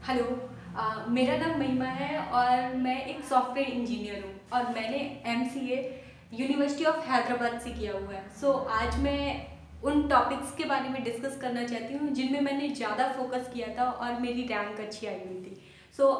Hello. मेरा नाम महिमा है और मैं एक सॉफ्टवेयर इंजीनियर हूँ और मैंने एमसीए यूनिवर्सिटी ऑफ हैदराबाद से किया हुआ है। आज मैं उन टॉपिक्स के बारे में डिस्कस करना चाहती हूँ जिनमें मैंने ज़्यादा फोकस किया था और मेरी रैंक अच्छी आई हुई थी।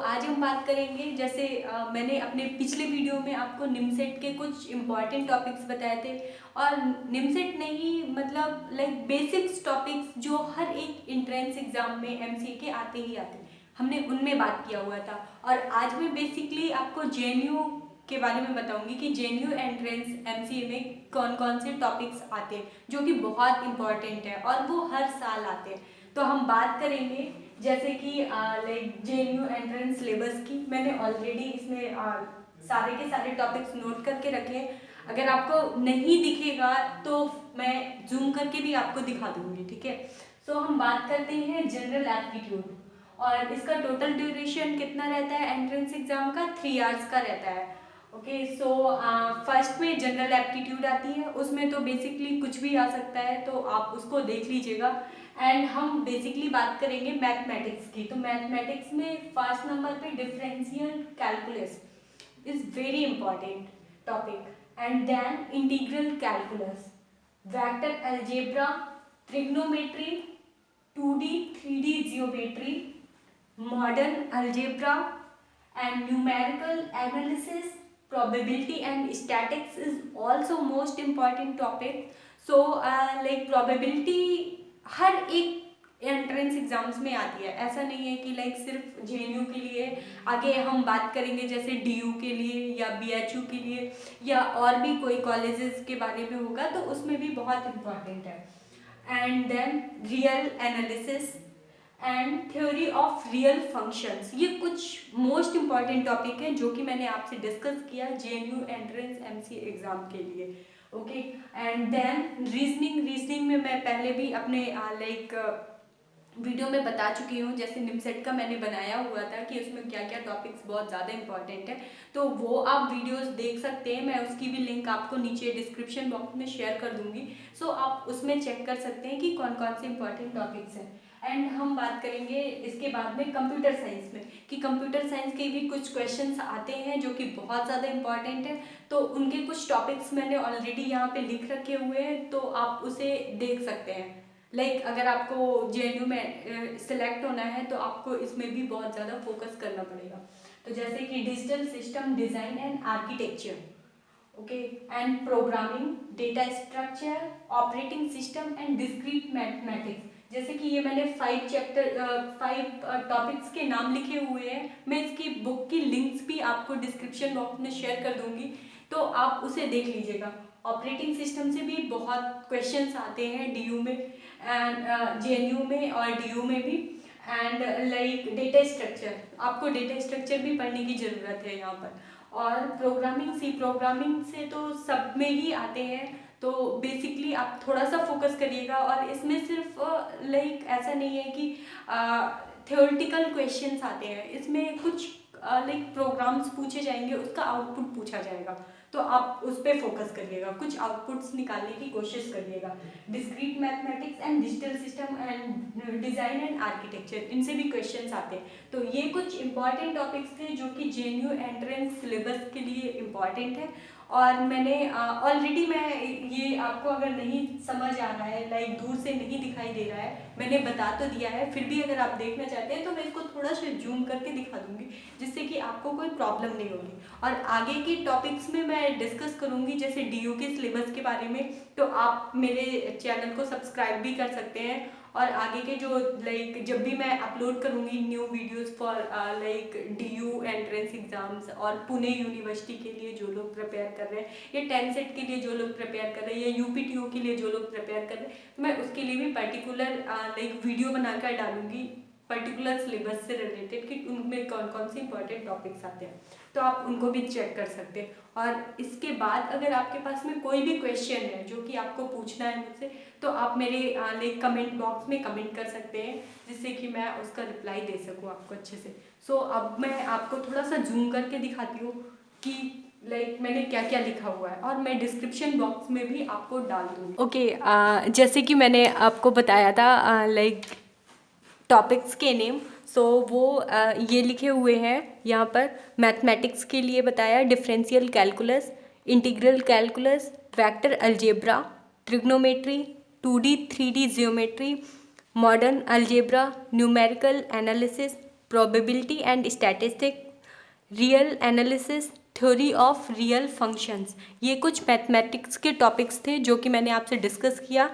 आज हम बात करेंगे, जैसे मैंने अपने पिछले वीडियो में आपको निमसेट के कुछ इम्पॉर्टेंट टॉपिक्स बताए थे। और निमसेट नहीं, मतलब लाइक बेसिक्स टॉपिक्स जो हर एक एंट्रेंस एग्जाम में एमसीए के आते ही आते हैं, हमने उनमें बात किया हुआ था। और आज मैं बेसिकली आपको जेएनयू के बारे में बताऊंगी कि जेएनयू एंट्रेंस एमसीए में कौन कौन से टॉपिक्स आते हैं जो कि बहुत इंपॉर्टेंट है और वो हर साल आते हैं। तो हम बात करेंगे जैसे कि लाइक जेएनयू एंट्रेंस सिलेबस की। मैंने ऑलरेडी इसमें सारे के सारे टॉपिक्स नोट करके रखे हैं। अगर आपको नहीं दिखेगा तो मैं जूम करके भी आपको दिखा दूंगी, ठीक है। हम बात करते हैं जनरल एप्टीट्यूड, और इसका टोटल ड्यूरेशन कितना रहता है एंट्रेंस एग्जाम का? 3 आवर्स का रहता है। ओके, फर्स्ट में जनरल एप्टीट्यूड आती है, उसमें तो बेसिकली कुछ भी आ सकता है, तो आप उसको देख लीजिएगा। एंड हम बेसिकली बात करेंगे मैथमेटिक्स की। तो मैथमेटिक्स में फर्स्ट नंबर पे differential calculus is very important topic, and then integral calculus, vector algebra, trigonometry, 2D 3D geometry, modern algebra, and numerical analysis, probability and statistics is also most important topic. Like probability हर एक entrance exams में आती है, ऐसा नहीं है कि like सिर्फ JNU के लिए। आगे हम बात करेंगे जैसे डीयू के लिए या बीएचयू के लिए या और भी कोई कॉलेजेस के बारे में होगा, तो उसमें भी बहुत इंपॉर्टेंट है। And then real analysis and theory of real functions, ये कुछ मोस्ट इंपॉर्टेंट टॉपिक है जो कि मैंने आपसे डिस्कस किया जेएनयू एंट्रेंस एमसीए एग्जाम के लिए। ओके, एंड देन रीजनिंग में मैं पहले भी अपने लाइक वीडियो में बता चुकी हूँ, जैसे निमसेट का मैंने बनाया हुआ था कि उसमें क्या क्या टॉपिक्स बहुत ज़्यादा इंपॉर्टेंट है, तो वो आप वीडियोस देख सकते हैं। मैं उसकी भी लिंक आपको नीचे डिस्क्रिप्शन बॉक्स में शेयर कर दूंगी। आप उसमें चेक कर सकते हैं कि कौन कौन से इंपॉर्टेंट टॉपिक्स हैं। एंड हम बात करेंगे इसके बाद में कंप्यूटर साइंस में, कि कंप्यूटर साइंस के भी कुछ क्वेश्चंस आते हैं जो कि बहुत ज़्यादा इंपॉर्टेंट है। तो उनके कुछ टॉपिक्स मैंने ऑलरेडी यहाँ पे लिख रखे हुए हैं, तो आप उसे देख सकते हैं। अगर आपको जेएनयू में सिलेक्ट होना है तो आपको इसमें भी बहुत ज़्यादा फोकस करना पड़ेगा। तो जैसे कि digital system design and architecture, okay, and programming, data structure, operating system and discrete mathematics. जैसे कि ये मैंने 5 टॉपिक्स के नाम लिखे हुए हैं। मैं इसकी बुक की लिंक्स भी आपको डिस्क्रिप्शन बॉक्स में शेयर कर दूंगी, तो आप उसे देख लीजिएगा। ऑपरेटिंग सिस्टम से भी बहुत क्वेश्चंस आते हैं डीयू में एंड जेएनयू में और डीयू में भी। एंड लाइक डेटा स्ट्रक्चर, आपको डेटा स्ट्रक्चर भी पढ़ने की ज़रूरत है यहाँ पर। और प्रोग्रामिंग, सी प्रोग्रामिंग से तो सब में ही आते हैं, तो बेसिकली आप थोड़ा सा फोकस करिएगा। और इसमें सिर्फ लाइक ऐसा नहीं है कि थ्योरेटिकल क्वेश्चंस आते हैं, इसमें कुछ लाइक प्रोग्राम्स पूछे जाएंगे, उसका आउटपुट पूछा जाएगा, तो आप उस पर फोकस करिएगा, कुछ आउटपुट्स निकालने की कोशिश करिएगा। Discrete mathematics and digital system and design and architecture, इनसे भी क्वेश्चंस आते हैं। तो ये कुछ इंपॉर्टेंट टॉपिक्स थे जो कि जेएनयू एंट्रेंस सिलेबस के लिए इम्पॉर्टेंट है। और मैंने ऑलरेडी मैं ये आपको अगर नहीं समझ आ रहा है, लाइक दूर से नहीं दिखाई दे रहा है, मैंने बता तो दिया है, फिर भी अगर आप देखना चाहते हैं तो मैं इसको थोड़ा सा जूम करके दिखा दूंगी, जिससे कि आपको कोई प्रॉब्लम नहीं होगी। और आगे के टॉपिक्स में मैं डिस्कस करूंगी जैसे डीयू के सिलेबस के बारे में, तो आप मेरे चैनल को सब्सक्राइब भी कर सकते हैं। और आगे के जो लाइक जब भी मैं अपलोड करूँगी new videos for like DU entrance exams और पुणे यूनिवर्सिटी के लिए जो लोग प्रिपेयर कर रहे हैं, या 10 सेट के लिए जो लोग प्रिपेयर कर रहे हैं, या यूपीटीयू के लिए जो लोग प्रिपेयर कर रहे हैं, तो मैं उसके लिए भी पर्टिकुलर लाइक वीडियो बनाकर डालूंगी पर्टिकुलर सिलेबस से रिलेटेड कि उनमें कौन कौन से इंपॉर्टेंट टॉपिक्स आते हैं, तो आप उनको भी चेक कर सकते हैं। और इसके बाद अगर आपके पास में कोई भी क्वेश्चन है जो कि आपको पूछना है मुझसे, तो आप मेरे लाइक कमेंट बॉक्स में कमेंट कर सकते हैं, जिससे कि मैं उसका रिप्लाई दे सकूँ आपको अच्छे से। अब मैं आपको थोड़ा सा जूम करके दिखाती हूँ कि लाइक मैंने क्या क्या लिखा हुआ है, और मैं डिस्क्रिप्शन बॉक्स में भी आपको डाल दूँगी। ओके, जैसे कि मैंने आपको बताया था लाइक टॉपिक्स के नेम, वो ये लिखे हुए हैं यहाँ पर। मैथमेटिक्स के लिए बताया differential calculus, integral calculus, vector algebra, trigonometry, 2D 3D geometry, modern algebra, numerical analysis, probability and statistic, real analysis, theory of real functions. ये कुछ मैथमेटिक्स के टॉपिक्स थे जो कि मैंने आपसे डिस्कस किया।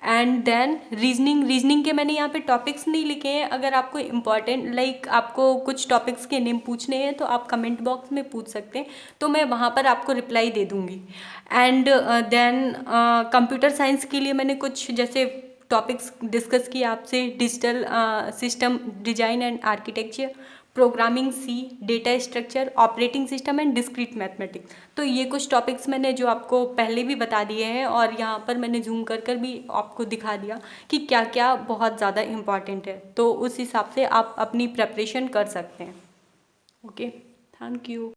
एंड देन रीजनिंग के मैंने यहाँ पे टॉपिक्स नहीं लिखे हैं। अगर आपको इम्पॉर्टेंट आपको कुछ टॉपिक्स के नेम पूछने हैं तो आप कमेंट बॉक्स में पूछ सकते हैं, तो मैं वहाँ पर आपको रिप्लाई दे दूँगी। एंड देन कंप्यूटर साइंस के लिए मैंने कुछ जैसे टॉपिक्स डिस्कस किए आपसे, digital system design and architecture, programming C, data structure, operating system and discrete mathematics. तो ये कुछ टॉपिक्स मैंने जो आपको पहले भी बता दिए हैं और यहाँ पर मैंने जूम कर भी आपको दिखा दिया कि क्या क्या बहुत ज़्यादा इम्पॉर्टेंट है। तो उस हिसाब से आप अपनी प्रेपरेशन कर सकते हैं। Okay, thank you.